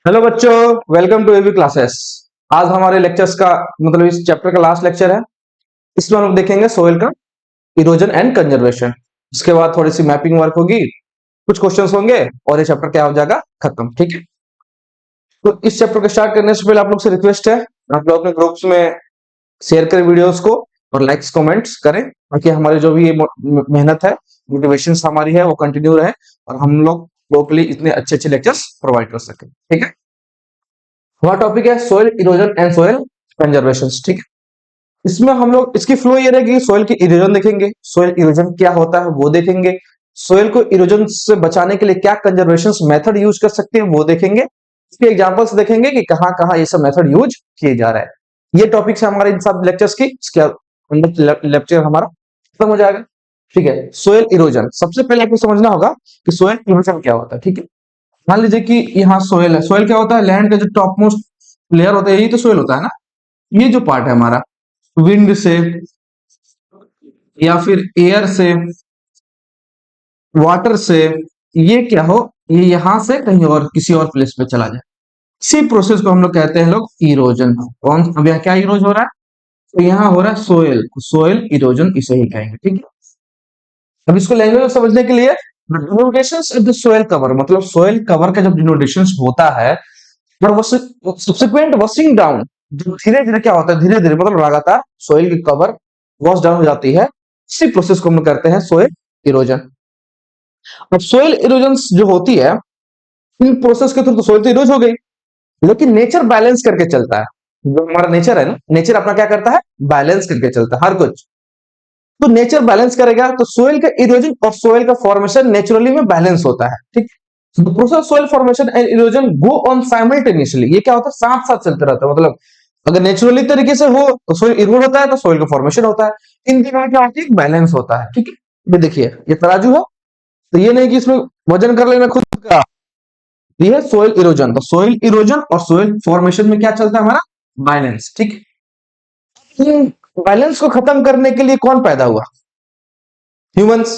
Hello बच्चों, welcome to AB classes. आज हमारे लेक्चर्स का मतलब इस चैप्टर का लास्ट लेक्चर है। इसमें हम लोग देखेंगे सोइल का इरोजन एंड कंजर्वेशन। उसके बाद थोड़ी सी मैपिंग वर्क होगी, कुछ क्वेश्चंस होंगे और ये चैप्टर क्या हो जाएगा खत्म। ठीक है, तो इस चैप्टर को स्टार्ट करने से पहले आप लोग से रिक्वेस्ट है, आप लोग अपने ग्रुप्स में शेयर करें वीडियोस को और लाइक्स कमेंट्स करें, ताकि हमारी जो भी ये मेहनत है, मोटिवेशन हमारी है, वो कंटिन्यू रहे और हम लोग के लिए इतने अच्छे अच्छे लेक्चर्स प्रोवाइड कर सके। ठीक है, हमारा टॉपिक है soil erosion and soil conservation. ठीक है, इसमें हम लोग इसकी फ्लो ये रहेगी, सोइल की इरोजन देखेंगे, सोइल इरोजन क्या होता है वो देखेंगे, सोइल को इरोजन से बचाने के लिए क्या कंजर्वेशन मेथड यूज कर सकते हैं वो देखेंगे, इसके एग्जांपल्स देखेंगे कि कहां कहां ये सब मेथड यूज किए जा रहा है। ये टॉपिक्स है हमारे इन सब लेक्चर्स की, इसके लेक्चर हमारा खत्म हो जाएगा। ठीक है, सोइल इरोजन सबसे पहले आपको समझना होगा कि सोइल इरोजन क्या होता है। ठीक है, मान लीजिए कि यहाँ सोयल है। सोयल क्या होता है? लैंड का जो टॉप मोस्ट लेयर होता है, यही तो सोयल होता है ना। ये जो पार्ट है हमारा, विंड से या फिर एयर से, वाटर से, ये क्या हो, ये यहां से कहीं और किसी और प्लेस पे चला जाए, इसी प्रोसेस को हम लोग कहते हैं लोग इरोजन। कौन, अब यहाँ क्या इरोज हो रहा है? तो यहाँ हो रहा है सोयल, सोयल इरोजन इसे ही कहेंगे। ठीक है, अब इसको लैंग्वेज में समझने के लिए डिनोटेशंस ऑफ द सोयल कवर, मतलब सोयल कवर का जब डिनोटेशंस होता है, और सब्सिक्वेंट वॉशिंग डाउन, जो धीरे धीरे क्या होता है, धीरे धीरे मतलब लगातार सोइल की कवर वॉश डाउन हो जाती है, इसी प्रोसेस को हम करते हैं सोइल इरोजन। अब सोइल इरोजन जो होती है, इन प्रोसेस के थ्रू तो सोइल तो इरोज हो गई, लेकिन नेचर बैलेंस करके चलता है। जो हमारा नेचर है ना, नेचर अपना क्या करता है, बैलेंस करके चलता है हर कुछ। तो नेचर बैलेंस करेगा तो सोइल का इरोजन और सोइल का फॉर्मेशन नेचुरली में बैलेंस होता है। ठीक, the process soil formation and erosion go on simultaneously, ये क्या होता है, साथ साथ चलते रहता है। मतलब अगर नेचुरली तरीके से हो तो सोइल इरोज होता है, तो सोइल का फॉर्मेशन होता है। इन तीनों में क्या होती है, बैलेंस होता है। ठीक है, ये देखिए, ये तराजू है, तो ये नहीं कि इसमें वजन कर लेना खुद का, ये है सोइल इरोजन। तो सोइल इरोजन और सोइल फॉर्मेशन में क्या चलता है हमारा, बैलेंस। ठीक, इन बैलेंस को खत्म करने के लिए कौन पैदा हुआ, ह्यूमंस।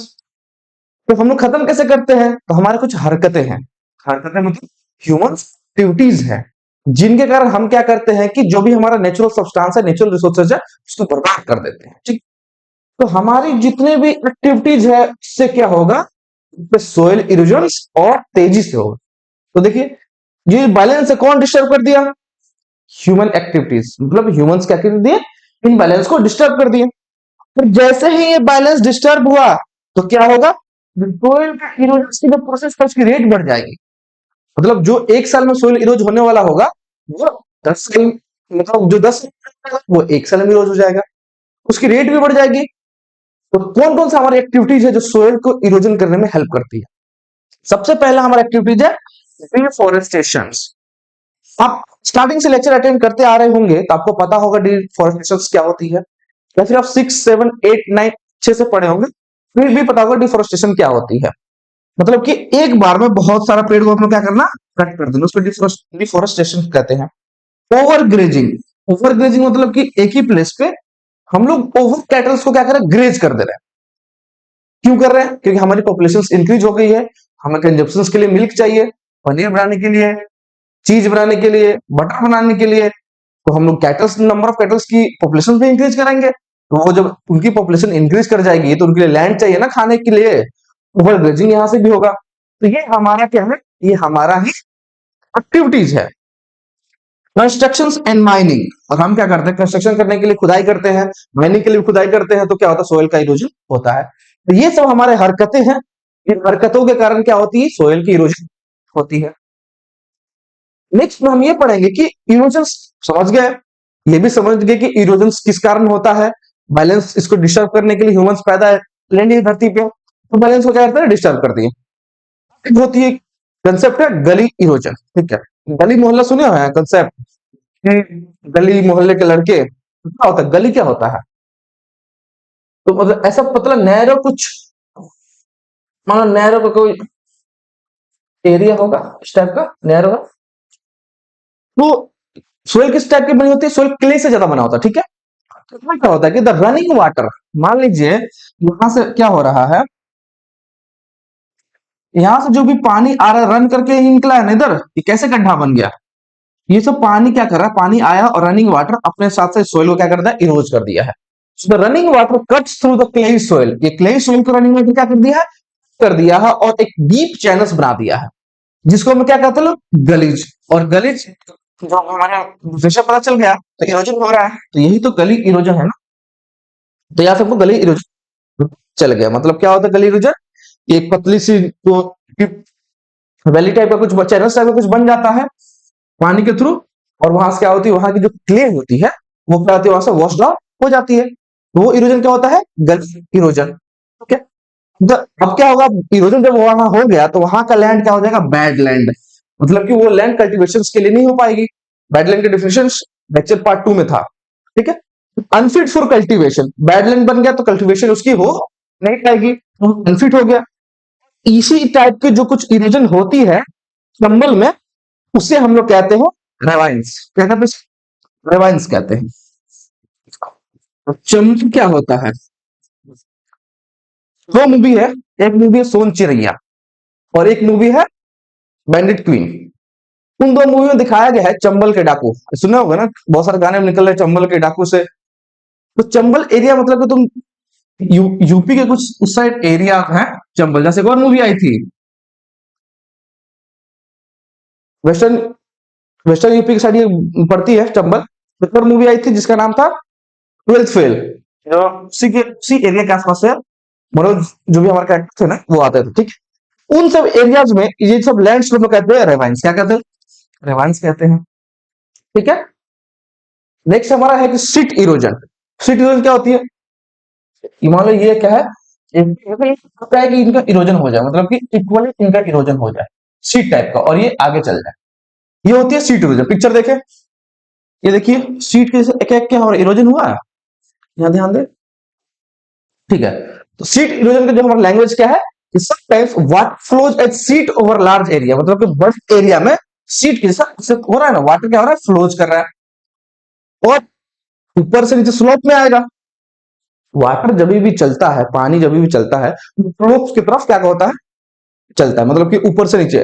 तो हम लोग खत्म कैसे करते हैं, तो हमारे कुछ हरकतें हैं, हरकतें मतलब ह्यूमंस एक्टिविटीज है, जिनके कारण हम क्या करते हैं कि जो भी हमारा नेचुरल सब्सटेंस है, नेचुरल रिसोर्सेज है, उसको बर्बाद कर देते हैं। ठीक, तो हमारी जितने भी एक्टिविटीज है, इससे क्या होगा, सोइल इरोजन और तेजी से होगा। तो देखिए, ये बैलेंस है, कौन डिस्टर्ब कर दिया, ह्यूमन एक्टिविटीज, मतलब ह्यूमंस क्या कर दिए, इन बैलेंस को डिस्टर्ब कर दिए। तो जैसे ही ये बैलेंस डिस्टर्ब हुआ तो क्या होगा, सोइल का इरोजन की जो प्रोसेस है उसकी रेट बढ़ जाएगी। मतलब जो एक साल में सोइल इरोज होने वाला होगा, वो 10 साल, मतलब जो 10 वो एक साल में इरोज हो जाएगा, उसकी रेट भी बढ़ जाएगी। तो कौन कौन सा हमारी एक्टिविटीज है जो सोइल को इरोजन करने में हेल्प करती है? सबसे पहला हमारा एक्टिविटीज है डिफॉरेस्टेशन। आप स्टार्टिंग से लेक्चर अटेंड करते आ रहे होंगे तो आपको पता होगा डिफॉरेस्टेशन क्या होती है, या फिर आप 6, 7, 8, 9 अच्छे से पढ़े होंगे, फिर भी पता होगा डिफॉरेस्टेशन क्या होती है। मतलब कि एक बार में बहुत सारा पेड़ को अपना क्या करना, कट कर देना, उसको डिफॉरेस्टेशन कहते हैं। ओवर ग्रेजिंग, ओवर ग्रेजिंग मतलब कि एक ही प्लेस पे हम लोग ओवर कैटल्स को क्या कर रहे हैं, ग्रेज कर दे रहे हैं। क्यों कर रहे हैं, क्योंकि हमारी पॉपुलेशन इंक्रीज हो गई है, हमें कंजप्शन के लिए मिल्क चाहिए, पनीर बनाने के लिए, चीज बनाने के लिए, बटर बनाने के लिए, तो हम लोग कैटल्स, नंबर ऑफ कैटल्स की पॉपुलेशन भी इंक्रीज करेंगे। तो वो जब उनकी पॉपुलेशन इंक्रीज कर जाएगी तो उनके लिए लैंड चाहिए ना खाने के लिए, ओवर ग्रेजिंग यहां से भी होगा। तो ये हमारा क्या है, ये हमारा ही एक्टिविटीज है। कंस्ट्रक्शन एंड माइनिंग, और हम क्या करते हैं, कंस्ट्रक्शन करने के लिए खुदाई करते हैं, माइनिंग के लिए खुदाई करते हैं, तो क्या होता है, सोइल का इरोजन होता है। तो ये सब हमारे हरकतें हैं, इन हरकतों के कारण क्या होती है, सोइल की इरोजन होती है। नेक्स्ट में हम ये पढ़ेंगे कि इरोजन समझ गए, ये भी समझ गए कि इरोजन किस कारण होता है, बैलेंस इसको डिस्टर्ब करने के लिए ह्यूमंस पैदा है लैंड की धरती पे, तो बैलेंस को क्या करते हैं, डिस्टर्ब करती है। एक होती है कंसेप्ट है गली इरोजन। ठीक है, गली मोहल्ला सुने हुए हैं कंसेप्ट, गली मोहल्ले के लड़के, तो क्या होता है, गली क्या होता है, तो मतलब ऐसा पतला नैरो कुछ, मानो नैरो का कोई एरिया होगा इस टाइप का नैरो का। तो सोइल किस टाइप की बनी होती है, सोइल क्ले से ज्यादा बना होता है। ठीक है, तो क्या होता है कि द रनिंग वाटर, मान लीजिए यहां से क्या हो रहा है, यहाँ से जो भी पानी आ रहा है रन करके ही निकला है ना इधर, ये कैसे गड्ढा बन गया? ये सब पानी क्या कर रहा है, पानी आया और रनिंग वाटर अपने साथ से सोइल को क्या करता है, इरोज कर दिया है। So the running water cuts through the clay soil, ये क्ले सोइल को रनिंग वाटर क्या कर दिया है, कर दिया है, और एक डीप चैनल्स बना दिया है, जिसको हम क्या कहते हैं लोग, गलीज। और गलीज जो हमारे विषय पता चल गया, तो इरोजन हो रहा है, तो यही तो गली इरोजन है ना। तो यहाँ से हमको गली इरोजन चल गया, मतलब क्या होता है गली इरोजन, एक पतली सी तो वैली टाइप का कुछ चैनल टाइप का कुछ बन जाता है पानी के थ्रू, और वहां से क्या होती है, वहां की जो क्ले होती है वो क्या होती है, वहां से वॉश आउट हो जाती है, तो वो इरोजन क्या होता है, गली इरोजन। ठीक है, तो अब क्या होगा, इरोजन जब वहां हो गया तो वहां का लैंड क्या हो जाएगा, बैड लैंड, मतलब कि वो लैंड कल्टीवेशन के लिए नहीं हो पाएगी। बैड लैंड के डिफिनेशन लेक्चर पार्ट 2 में था। ठीक है, unfit for cultivation, bad land बन गया तो कल्टीवेशन उसकी हो नहीं पाएगी, अनफिट हो गया। इसी टाइप के जो कुछ इरोजन होती है चंबल में, उसे हम लोग कहते हैं रेवाइंस, क्या कहते हैं, रेवाइंस कहते हैं। तो चंबल क्या होता है, दो मूवी है, एक मूवी है सोन चिरैया और एक मूवी है बैंडिट क्वीन। उन दो मूवी में दिखाया गया है चंबल के डाकू, सुना होगा ना, बहुत सारे गाने में निकल रहे हैं चंबल के डाकू से। तो चंबल एरिया मतलब कि तुम यूपी के कुछ उस साइड एरिया है चंबल, जैसे एक और मूवी आई थी वेस्टर्न, वेस्टर्न यूपी की साइड ये पड़ती है चंबल। एक और मूवी आई थी जिसका नाम था ट्वेल्थ फेल, जो उसी एरिया के आसपास है, मनोज जो भी हमारे कैरेक्टर थे ना वो आते थे। ठीक है, उन सब एरियाज में ये सब लैंड्स को कहते हैं रेवाइंस, क्या कहते हैं, रेवाइंस कहते हैं। ठीक है, नेक्स्ट हमारा है कि सीट इरोजन। सीट इरोजन क्या होती है, ये मान लो ये क्या है, होता है कि इनका इरोजन हो जाए, मतलब कि इक्वली इनका इरोजन हो जाए सीट टाइप का, और ये आगे चल जाए, ये होती है सीट इरोजन। पिक्चर देखे, ये देखिए सीट के एक एक क्या इरोजन हुआ है, यहाँ ध्यान दे। ठीक है, तो सीट इरोजन का जो हमारा लैंग्वेज क्या है, कि sometimes water flows at sheet over large area, मतलब कि बर्फ एरिया में सीट के साथ हो रहा है ना, वाटर क्या हो रहा है, फ्लोज कर रहा है, और ऊपर से नीचे स्लोप में आएगा। वाटर जब भी चलता है, पानी जब भी चलता है, स्लोप की तरफ क्या होता है, चलता है, मतलब कि ऊपर से नीचे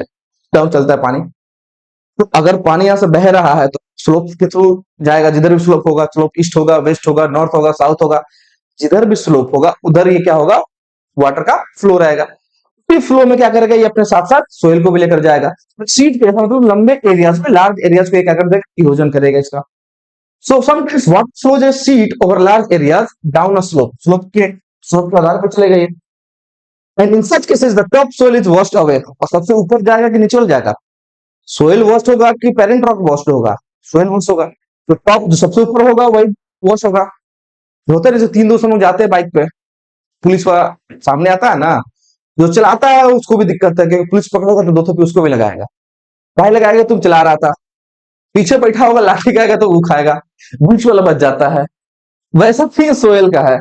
डाउन चलता है पानी। तो अगर पानी यहाँ से बह रहा है तो स्लोप के थ्रू जाएगा, जिधर भी स्लोप होगा, स्लोप ईस्ट होगा, वेस्ट होगा, नॉर्थ होगा, साउथ होगा, जिधर भी स्लोप होगा उधर ये क्या होगा, वाटर का फ्लो रहेगा। फिर फ्लो में क्या करेगा, ये अपने साथ साथ सोइल को भी लेकर जाएगा। सीट के मतलब लंबे एरियाज में, लार्ज एरियाज को क्या कर देगा, इरोजन करेगा इसका। So sometimes water flows A seat over large areas down a slope, slope के आधार पर चलेगा ये। And in such cases the top soil is washed away, और सबसे ऊपर जाएगा कि नीचे जाएगा, सोइल वॉश होगा कि पेरेंट रॉक वॉश होगा, सोइल वॉश होगा। तो टॉप जो सबसे ऊपर होगा वही वॉश होगा। होता है जैसे तीन दोस्त लोग जाते हैं बाइक पे, पुलिस वाला सामने आता है ना, जो चलाता है उसको भी दिक्कत है कि पुलिस पकड़ोगा तो दो थप्पी उसको भी लगाएगा, भाई लगाएगा, तुम चला रहा था, पीछे बैठा होगा लाठी खाएगा तो वो खाएगा, बीच वाला बच जाता है। वैसा फिर सोयल का है,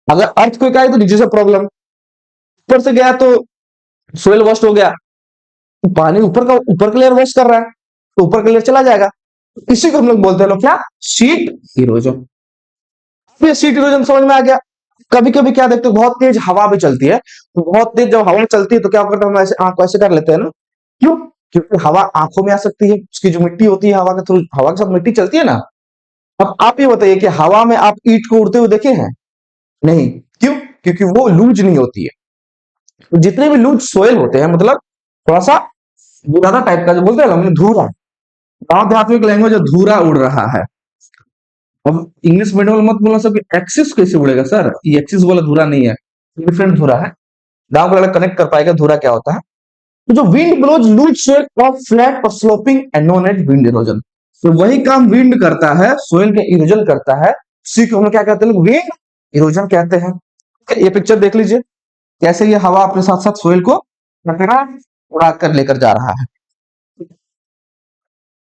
अगर अर्थ कोई आए तो नीचे से प्रॉब्लम, ऊपर से गया तो सोयल वॉश हो गया, तो पानी ऊपर का लेयर वॉश कर रहा है तो ऊपर का लेयर चला जाएगा। इसी को हम लोग बोलते हैं लोग क्या, शीट इरोजन। फिर सीट इरोजन समझ में आ गया। कभी कभी क्या देखते हो, बहुत तेज हवा भी चलती है, तो बहुत तेज जब हवा चलती है तो क्या करते हैं, हम ऐसे आंख को ऐसे कर लेते हैं ना, क्यों, क्योंकि हवा आंखों में आ सकती है, उसकी जो मिट्टी होती है हवा के थ्रू, हवा के साथ मिट्टी चलती है ना। अब आप ये बताइए कि हवा में आप ईंट को उड़ते हुए देखे हैं, नहीं, क्यों, क्योंकि वो लूज नहीं होती है। तो जितने भी लूज सोयल होते हैं, मतलब थोड़ा सा बुरादा टाइप का जो बोलते हैं ना, मतलब धूरा, गांव देहात में एक लैंग्वेज है धूरा उड़ रहा है। अब इंग्लिश मीडियम वाला मत बोलना सब एक्सिस कैसे उड़ेगा सर, ये एक्सिस वाला धुरा नहीं है, डिफरेंट धुरा है। गांव वाला कनेक्ट कर पाएगा धुरा क्या होता है। तो जो wind blows loose soil off flat और sloping and known as wind erosion, तो वही काम विंड करता है, सोइल के इरोजन करता है, उसी को हम लोग क्या कहते हैं, विंड इरोजन कहते हैं। ये पिक्चर देख लीजिए, कैसे ये हवा अपने साथ साथ सोइल को उड़ा कर लेकर जा रहा है।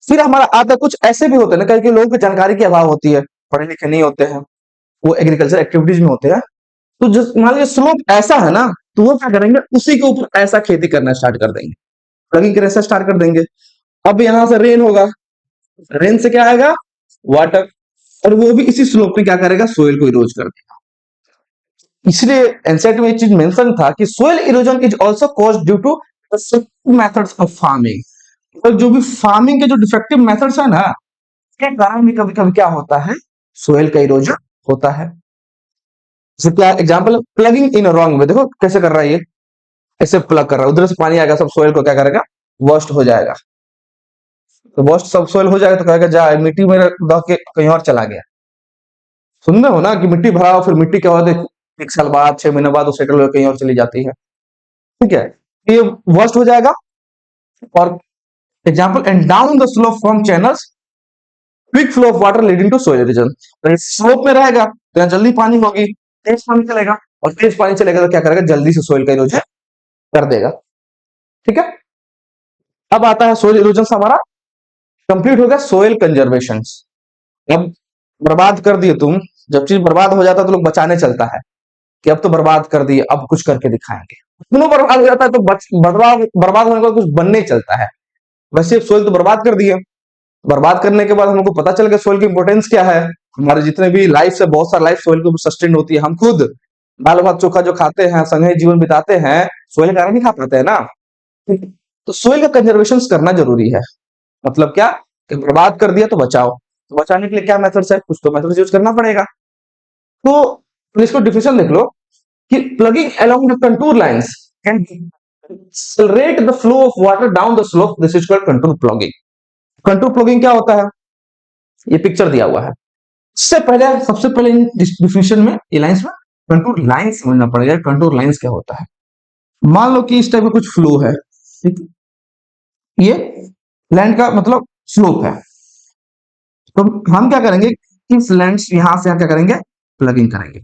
फिर हमारा आता कुछ ऐसे भी होते हैं ना, कई कई लोगों की जानकारी की अभाव होती है, पढ़े लिखे नहीं होते हैं, वो एग्रीकल्चर एक्टिविटीज में होते हैं, तो मान लीजिए स्लोप ऐसा है ना, तो वो क्या करेंगे, उसी के ऊपर ऐसा खेती करना स्टार्ट कर देंगे, प्लगिंग करना स्टार्ट कर देंगे। अब यहां से रेन होगा, रेन से क्या आएगा, वाटर, और वो भी इसी स्लोप में क्या करेगा, सोइल को इरोज कर देगा। इसलिए एनसीईआरटी में एक चीज मेंशन था कि soil erosion is also caused due two methods of farming, तो जो भी फार्मिंग के जो डिफेक्टिव मेथड्स है ना, के कारण भी कभी कभी क्या होता है, सोयल का इरोजन होता है। जैसे क्या example, plugging in wrong way, देखो कैसे कर रहा है ये, ऐसे प्लग कर रहा है, उधर से पानी आएगा, सब सोयल को क्या करेगा, वॉस्ट हो जाएगा। तो वॉस्ट सब सोयल हो जाएगा तो कहेगा जा मिट्टी में बह के कहीं और चला गया। सुन रहे हो ना कि मिट्टी भरा हो, फिर मिट्टी क्या होता है, एक साल बाद 6 महीने बाद वो सेटल होकर कहीं और चली जाती है। ठीक है, तो ये वॉस्ट हो जाएगा। और example, and down the slope from channels quick flow of water leading to soil erosion, तो स्लोप में रहेगा तो यहाँ जल्दी पानी होगी, तेज पानी चलेगा, और तेज पानी चलेगा तो क्या करेगा, जल्दी से सोइल का इरोजन कर देगा। ठीक है, अब आता है सोइल इरोजन हमारा कंप्लीट हो गया, सोइल कंजर्वेशन। अब बर्बाद कर दिए तुम, जब चीज बर्बाद हो जाता है तो लोग बचाने चलता है कि अब तो बर्बाद कर दिए, अब कुछ करके दिखाएंगे। दोनों बर्बाद हो जाता है तो बर्बाद बर्बाद होने के बाद कुछ बनने ही चलता है। वैसे सोइल तो बर्बाद कर दिए, बर्बाद करने के बाद हमको पता चल गया सोइल की इंपोर्टेंस क्या है। हमारे जितने भी लाइफ है, बहुत सारा लाइफ सोइल के ऊपर सस्टेन होती है। हम खुद दाल भात चोखा जो खाते हैं, संघे जीवन बिताते हैं, सोइल के कारण नहीं खा पाते हैं ना। तो सोइल का कंजर्वेशन करना जरूरी है। मतलब क्या, कि बर्बाद कर दिया तो बचाओ, तो बचाने के लिए क्या मेथड्स है, कुछ तो मेथड्स यूज करना पड़ेगा। तो इसको डिफिनेशन देख लो कि plugging along the contour lines can accelerate the flow of water down the slope, this is called contour plugging. Contour plugging क्या होता है, ये पिक्चर दिया हुआ है। इससे पहले, सबसे पहले डिफिनेशन में, ये लाइंस में कंटूर लाइन समझना पड़ेगा। कंटूर लाइंस क्या होता है, मान लो कि इस टाइप का कुछ फ्लो है, ठीक, ये लैंड का मतलब स्लोप है, तो हम क्या करेंगे, इस लैंड यहां से क्या करेंगे, प्लगिंग करेंगे।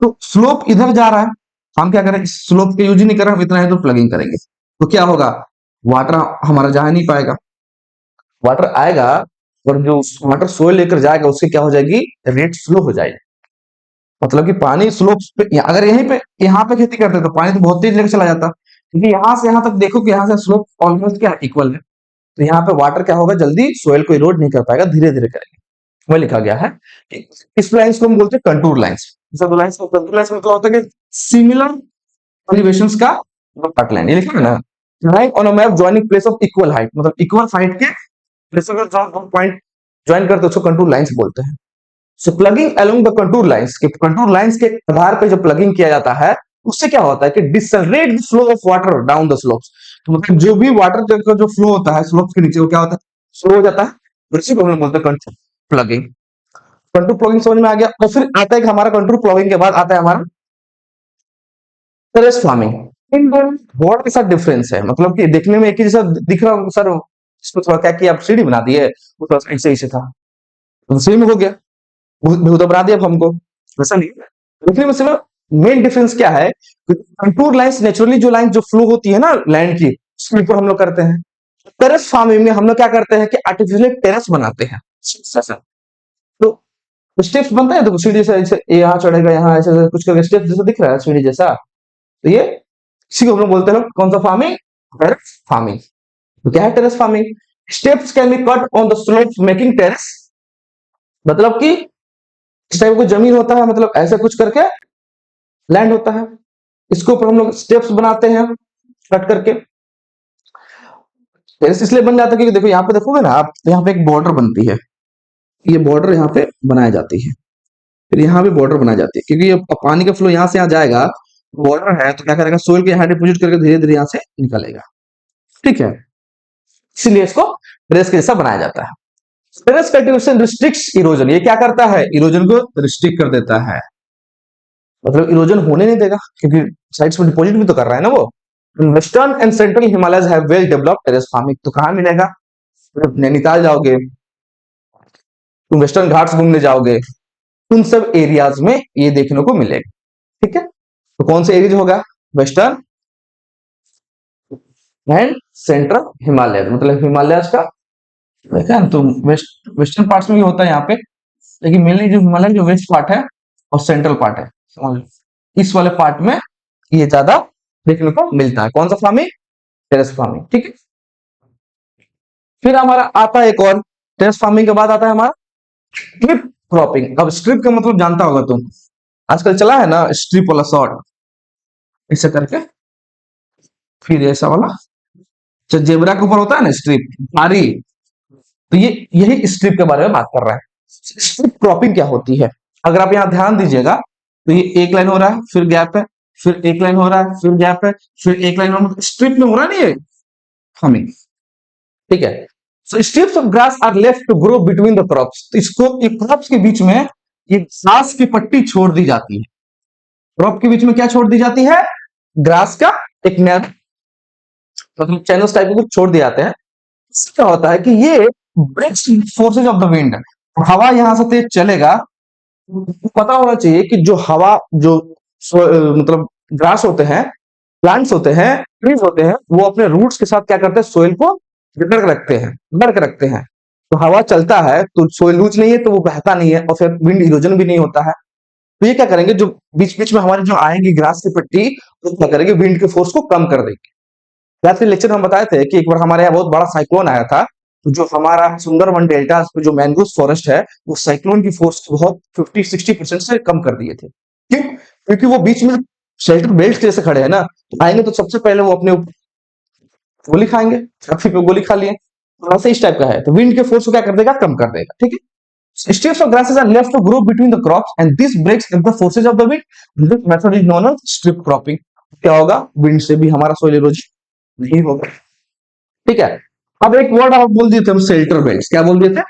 तो स्लोप इधर जा रहा है, हम क्या करें, स्लोप के यूज ही नहीं कर रहे, हम इतना है तो प्लगिंग करेंगे। तो क्या होगा, वाटर हमारा जा नहीं पाएगा, वाटर आएगा और जो वाटर सोइल लेकर जाएगा उससे क्या हो जाएगी, रेट स्लो हो जाएगी। मतलब कि पानी स्लोप पे, अगर यहीं पे यहाँ पे खेती करते तो पानी तो बहुत तेज लेकर चला जाता, क्योंकि यहाँ से यहाँ तक देखो कि यहाँ से स्लोप ऑलमोस्ट क्या इक्वल है, तो यहाँ पे वाटर क्या होगा, जल्दी सोइल को इरोड नहीं कर पाएगा, धीरे धीरे करेगा। वह लिखा गया है। इस लाइंस को हम बोलते हैं कंटूर लाइंस। कंटूर लाइंस मतलब होता है कि सिमिलर एलिवेशंस का पार्ट लाइन, ये लिखा है ना, line on a map joining place of equal height, मतलब इक्वल हाइट के प्लेस ऑफ पॉइंट ज्वाइन करते हैं उसको कंटूर लाइंस बोलते हैं। So plugging along the contour lines, के कंटूर लाइंस के आधार पर जो प्लगिंग किया जाता है, उससे क्या होता है कि decelerate the flow of water down the slopes, तो मतलब जो भी वाटर का जो फ्लो होता है स्लोप के नीचे, वो क्या होता है, स्लो हो जाता है, और इसी को हम लोग बोलते हैं कंटूर प्लगिंग। कंटूर प्लगिंग समझ में आ गया। और फिर आता है कि हमारा कंटूर प्लगिंग के बाद आता है हमारा टेरेस फार्मिंग। इन दोनों बहुत के साथ डिफरेंस है, मतलब कि देखने में एक ही जैसा दिख रहा हो सर, इसको थोड़ा क्या किया, आप सीढ़ी बना दिए, वो थोड़ा ऐसे ऐसे था, तो सही में हो गया, बेहुदा बना दिया हमको, वैसा नहीं। देखने में सिर्फ मेन डिफरेंस क्या है, कंटूर लाइंस नेचुरली जो लाइन जो फ्लो होती है ना लैंड की, उसके ऊपर हम लोग करते हैं। टेरेस फार्मिंग में हम लोग क्या करते हैं कि आर्टिफिशियल टेरेस बनाते हैं, ऐसा। तो स्टेप्स बनता है, तो सीढ़ी से ऐसे यहाँ चढ़ेगा, यहाँ ऐसे ऐसे कुछ करके स्टेप जैसा दिख रहा है सीढ़ी जैसा, तो ये इसी को हम लोग बोलते हैं, कौन सा फार्मिंग, टेरेस फार्मिंग। तो क्या है terrace farming, steps can B cut on the slope making terrace, मतलब कि इस टाइप को जमीन होता है, मतलब ऐसा कुछ करके लैंड होता है, इसके ऊपर हम लोग स्टेप्स बनाते हैं कट करके। टेरेस इसलिए बन जाता है क्योंकि देखो यहाँ पे देखोगे ना आप, तो यहाँ पे एक बॉर्डर बनती है, ये बॉर्डर यहाँ पे बनाई जाती है, फिर यहाँ भी बॉर्डर बनाई जाती है, क्योंकि ये पानी का फ्लो यहाँ से यहाँ जाएगा, बॉर्डर है तो क्या करेगा, सोइल के यहाँ डिपोजिट करके धीरे धीरे यहाँ से निकलेगा। ठीक है, इसलिए इसको टेरेस के जैसा बनाया जाता है। टेरेस कल्टीवेशन रिस्ट्रिक्ट्स इरोजन, ये क्या करता है, इरोजन को रिस्ट्रिक्ट कर देता है, मतलब इरोजन होने नहीं देगा, क्योंकि साइड्स में डिपॉजिट भी तो कर रहा है ना वो। Western and central Himalayas have well developed terrace farming, तो कहां मिलेगा, नैनीताल जाओगे, तुम वेस्टर्न घाट्स घूमने जाओगे, उन सब एरियाज में ये देखने को मिलेगा। ठीक है, तो कौन से एरिया होगा, वेस्टर्न एंड सेंट्रल हिमालय, मतलब हिमालय का देखा ना, तो वेस्टर्न पार्ट्स में भी होता है यहाँ पे, लेकिन मेनली जो हिमालय जो वेस्ट पार्ट है और सेंट्रल पार्ट है, समझ लो, इस वाले पार्ट में ये ज्यादा देखने को मिलता है। कौन सा फार्मिंग, टेरेस फार्मिंग। ठीक है, फिर हमारा आता है एक और, टेरेस फार्मिंग के बाद आता है हमारा स्ट्रिप क्रॉपिंग। अब स्ट्रिप का मतलब जानता होगा तुम, आजकल चला है ना स्ट्रिप वाला शॉट, ऐसे करके फिर ऐसा वाला जो जेबरा के ऊपर होता है ना स्ट्रिप नारी, तो ये यही स्ट्रिप के बारे में बात कर रहा है। स्ट्रिप क्रॉपिंग क्या होती है, अगर आप यहाँ ध्यान दीजिएगा तो ये एक लाइन हो रहा है, फिर गैप है, फिर एक लाइन हो रहा है, फिर गैप है, फिर एक लाइन हो रहा है, स्ट्रिप में हो रहा नहीं है हमें, ठीक है। So strips of grass are left to grow between the crops, तो इसको क्रॉप्स के बीच में ये घास की पट्टी छोड़ दी जाती है। क्रॉप के बीच में क्या छोड़ दी जाती है, ग्रास का एक नया मतलब चैनल्स टाइप के कुछ छोड़ दिए जाते हैं। इससे क्या होता है कि ये breaks forces of the wind, हवा यहां से तेज चलेगा, पता होना चाहिए कि जो हवा जो मतलब ग्रास होते हैं, प्लांट्स होते हैं, ट्रीज होते हैं, वो अपने रूट्स के साथ क्या करते हैं, सोइल को जकड़ के रखते हैं, बढ़ के रखते हैं। तो हवा चलता है तो सोइल लूज नहीं है तो वो बहता नहीं है, और फिर विंड इरोजन भी नहीं होता है। तो ये क्या करेंगे, जो बीच बीच में हमारे जो आएंगी ग्रास की पट्टी, वो क्या करेंगे, विंड के फोर्स को कम कर देंगे। लास्ट लेक्चर हम बताए थे कि एक बार हमारे यहाँ बहुत बड़ा साइक्लोन आया था, तो जो हमारा सुंदरवन डेल्टा जो मैंग्रोव फॉरेस्ट है, वो साइक्लोन की फोर्स को बहुत 50-60% से कम कर दिए थे। क्यों, क्योंकि वो बीच में शेल्टर बेल्ट जैसे खड़े हैं ना, तो आएंगे तो सबसे पहले वो अपने गोली खाएंगे, काफी पे गोली खा लिए, तो ऐसे इस टाइप का है, तो विंड के फोर्स को क्या कर देगा, कम कर देगा, ठीक है। Strips of grasses are left to grow between the crops and this breaks the forces of the wind. This method is known as strip cropping. क्या होगा, विंड से भी हमारा सोइल इरोजन नहीं होगा, ठीक है। अब एक वर्ड आप बोल दिए थे हम, शेल्टर बेल्ट्स, क्या बोल दिए थे,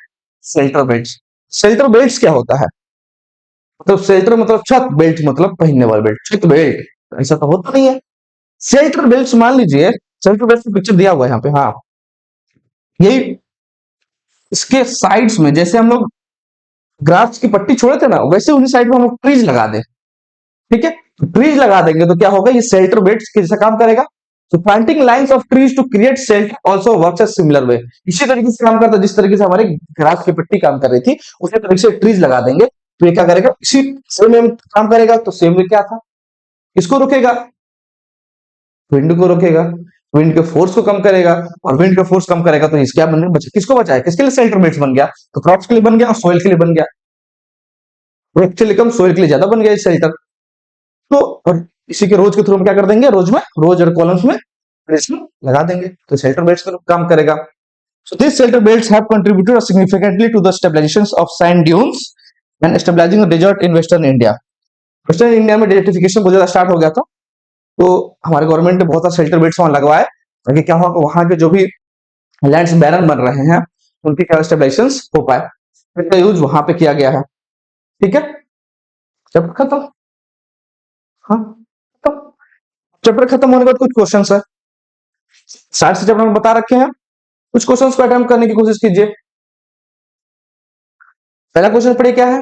शेल्टर बेल्ट्स। शेल्टर बेल्ट्स क्या होता है, मतलब शेल्टर मतलब छत, बेल्ट मतलब पहनने वाला बेल्ट, छत बेल्ट ऐसा तो होता नहीं है। शेल्टर बेल्ट्स मान लीजिए, शेल्टर बेल्ट पिक्चर दिया हुआ है यहाँ पे, हाँ यही इसके साइड्स में जैसे हम लोग ग्रास की पट्टी छोड़े थे ना, वैसे उन्हीं साइड में हम लोग ट्रीज लगा दे, ठीक है। तो ट्रीज लगा देंगे तो क्या होगा, ये शेल्टर बेल्ट्स के जैसा काम करेगा। तो planting lines of trees to create shelter also works as similar way, इसी तरीके से काम करता है जिस तरीके से हमारे ग्रास की पट्टी काम कर रही थी, उसी तरीके से ट्रीज लगा देंगे तो ये क्या करेगा, इसी सेम में काम करेगा। तो सेम में क्या था, इसको रोकेगा, विंड को रोकेगा, विंड के फोर्स को कम करेगा, और विंड का फोर्स कम करेगा तो इसके क्या बन, किसको बचाया, किसके लिए शेल्टर बेल्ट्स बन गया, तो क्रॉप्स के लिए बन गया और सोइल के लिए बन गया। एक्चुअली कम, सोइल के लिए ज्यादा बन गया ये शेल्टर। तो और इसी के रोज के थ्रू हम क्या कर देंगे, रोज में, रोज और कॉलम्स में लगा देंगे, तो शेल्टर बेल्ट्स पर काम करेगा। So these shelter belts have contributed significantly to the stabilization of sand dunes and stabilizing the desert in western India. Western India में डेजर्टिफिकेशन बहुत ज्यादा स्टार्ट हो गया था, तो हमारे गवर्नमेंट ने बहुत सारे शेल्टर बेल्ट्स वहां लगवाए, ताकि क्या होगा, वहां के जो भी लैंड्स बैरन बन रहे हैं उनकी क्या स्टेबलाइजेशन हो पाए, इसका यूज वहां पे किया गया है, ठीक है। चैप्टर खत्म, हाँ खत्म। चैप्टर खत्म होने के बाद कुछ क्वेश्चन है, साइड से चैप्टर में बता रखे हैं, कुछ क्वेश्चंस को अटेम्प्ट करने की कोशिश कीजिए। पहला क्वेश्चन पढ़िए, क्या है,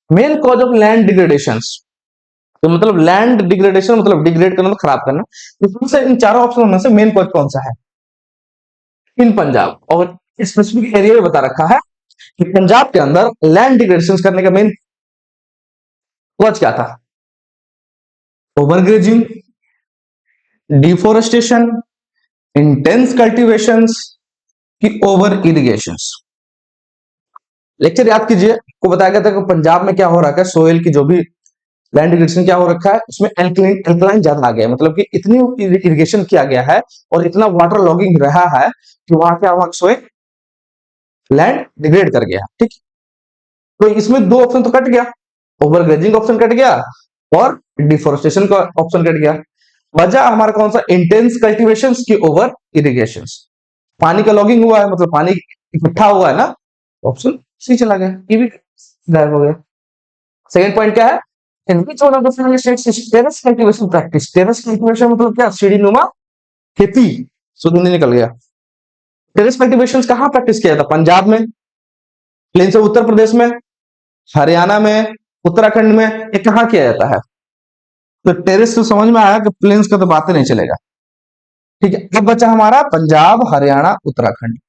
main cause of land degradation, तो मतलब लैंड डिग्रेडेशन मतलब डिग्रेड करना, मतलब खराब करना, इसमें से इन चारों ऑप्शन में से मेन कॉज कौन सा है, इन पंजाब, और स्पेसिफिक एरिया में बता रखा है कि पंजाब के अंदर लैंड डिग्रेडेशन करने का मेन कॉज क्या था, ओवरग्रेजिंग, डिफोरेस्टेशन, इंटेंस कल्टीवेशंस की ओवर इरिगेशन। लेक्चर याद कीजिए, को बताया गया था कि पंजाब में क्या हो रखा है, सोइल की जो भी लैंड इरिगेशन क्या हो रखा है, उसमें एल्कलाइन ज्यादा आ गया है, मतलब कि इतनी इरिगेशन किया गया है और इतना वाटर लॉगिंग रहा है कि वहां क्या, वहां सोइल लैंड डिग्रेड कर गया, ठीक। तो इसमें दो ऑप्शन तो कट गया, ओवरग्रेजिंग ऑप्शन कट गया और डिफोरेस्टेशन का ऑप्शन कट गया। वजह हमारा कौन सा, इंटेंस कल्टीवेशन की ओवर इरिगेशन, पानी का लॉगिंग हुआ है, मतलब पानी इकट्ठा हुआ है ना, ऑप्शन सी चला गया, ये भी गायब हो गया। सेकंड पॉइंट क्या है, in which one of the following states is terrace cultivation practice, terrace cultivation मतलब क्या, सीढ़ी नुमा खेती, सुन निकल गया। टेरेस कल्टीवेशन कहां प्रैक्टिस किया था, पंजाब में, प्लेन से उत्तर प्रदेश में, हरियाणा में, उत्तराखंड में, ये कहां किया जाता है। तो टेरेस तो समझ में आया कि प्लेन्स का तो बात नहीं चलेगा, ठीक है। अब बचा हमारा पंजाब, हरियाणा, उत्तराखंड।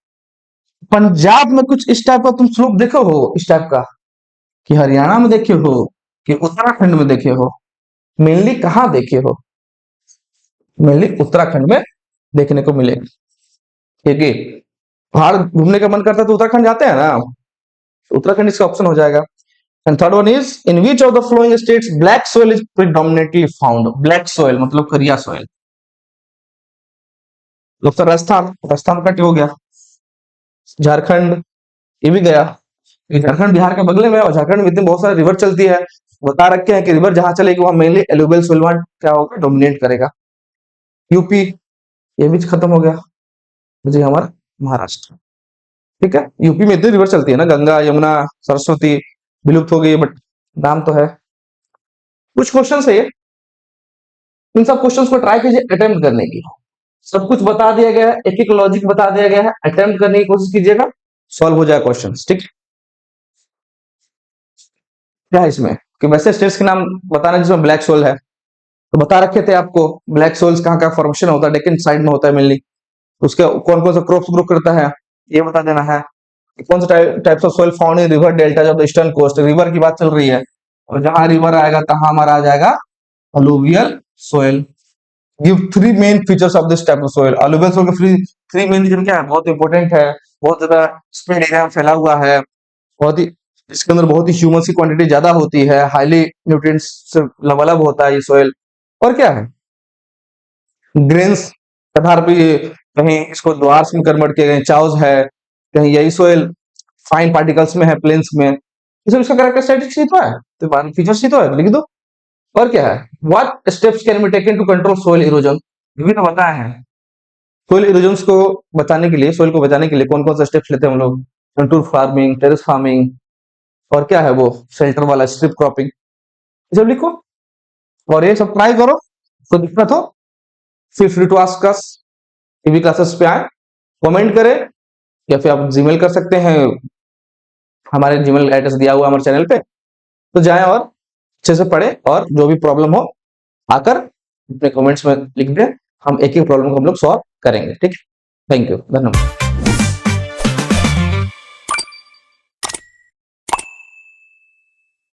पंजाब में कुछ इस टाइप का तुम स्लोप देखे हो, इस टाइप का, कि हरियाणा में देखे हो कि उत्तराखंड में देखे हो, मेनली कहां देखे हो, मेनली उत्तराखंड में देखने को मिलेगा, क्योंकि पहाड़ घूमने का मन करता है तो उत्तराखंड जाते हैं ना, उत्तराखंड इसका ऑप्शन हो जाएगा। And third one is in which of the flowing states black soil is predominantly found. Black soil मतलब करिया सोइल। तो राजस्थान, राजस्थान का क्या हो गया, झारखंड ये भी गया, ये झारखंड बिहार के बगले में है, और झारखंड में इतनी बहुत सारी रिवर चलती है, बता रखे हैं कि रिवर जहां चलेगी वहां मेनली एलुवियल सोइल वहां क्या होगा, डोमिनेट करेगा। यूपी ये भी खत्म हो गया, मुझे हमारा महाराष्ट्र। ठीक है, यूपी में इतनी रिवर चलती है ना, गंगा यमुना सरस्वती, विलुप्त हो गई बट नाम तो है। कुछ क्वेश्चन है ये, इन सब क्वेश्चंस को ट्राई कीजिए अटेम्प्ट करने की। सब कुछ बता दिया गया है, एक एक लॉजिक बता दिया गया है, अटेम्प्ट करने की कोशिश कीजिएगा, सॉल्व हो जाए क्वेश्चन। ठीक है, क्या है इसमें कि वैसे स्टेट्स के नाम बताना जिसमें ब्लैक सोल है, तो बता रखे थे आपको ब्लैक सोल्स कहाँ का फॉर्मेशन होता है, डेक्कन साइड में होता है मेनली, उसके कौन कौन सा क्रॉप्स ग्रो करता है ये बता देना है। कौन सा types of soil found in river delta of the eastern coast, river की बात चल रही है, और जहां रिवर आएगा तहां हमारा आ जाएगा alluvial soil. Give three main features of this type of soil. Alluvial soil का थ्री मेन रीजन क्या है, बहुत इंपॉर्टेंट है, बहुत ज्यादा स्प्रेड एरिया में फैला हुआ है, बहुत ही इसके अंदर बहुत ही ह्यूमस की क्वांटिटी ज्यादा होती है, हाईली न्यूट्रिएंट्स से लबालब होता है ये सोइल। और क्या है, ग्रेन्स के आधार पे ये कहीं इसको द्वार्स में कन्वर्ट किए गए, चाउस है, कहीं यही सोइल फाइन पार्टिकल्स में है, प्लेन्स में, ये सब इसका कैरेक्टरिस्टिक्स ही तो है, तो फीचर्स ही तो है, लिख दो। और क्या है, what steps can be taken to control soil erosion, ये भी तो बताया है। सोइल इरोजन को बचाने के लिए, सोइल को बचाने के लिए कौन कौन सा स्टेप्स लेते हैं हम लोग, कंटूर फार्मिंग, टेरेस फार्मिंग, और क्या है वो शेल्टर वाला स्ट्रिप क्रॉपिंग, ये सब लिखो और ये सब ट्राई करो। कोई दिक्कत हो feel free to ask us, TV classes पे आए, कमेंट करें, या फिर आप जीमेल कर सकते हैं, हमारे जीमेल एड्रेस दिया हुआ हमारे चैनल पे, तो जाएं और अच्छे से पढ़े, और जो भी प्रॉब्लम हो आकर अपने कमेंट्स में लिख दें, हम एक एक प्रॉब्लम को हम लोग सॉल्व करेंगे। ठीक है, थैंक यू, धन्यवाद।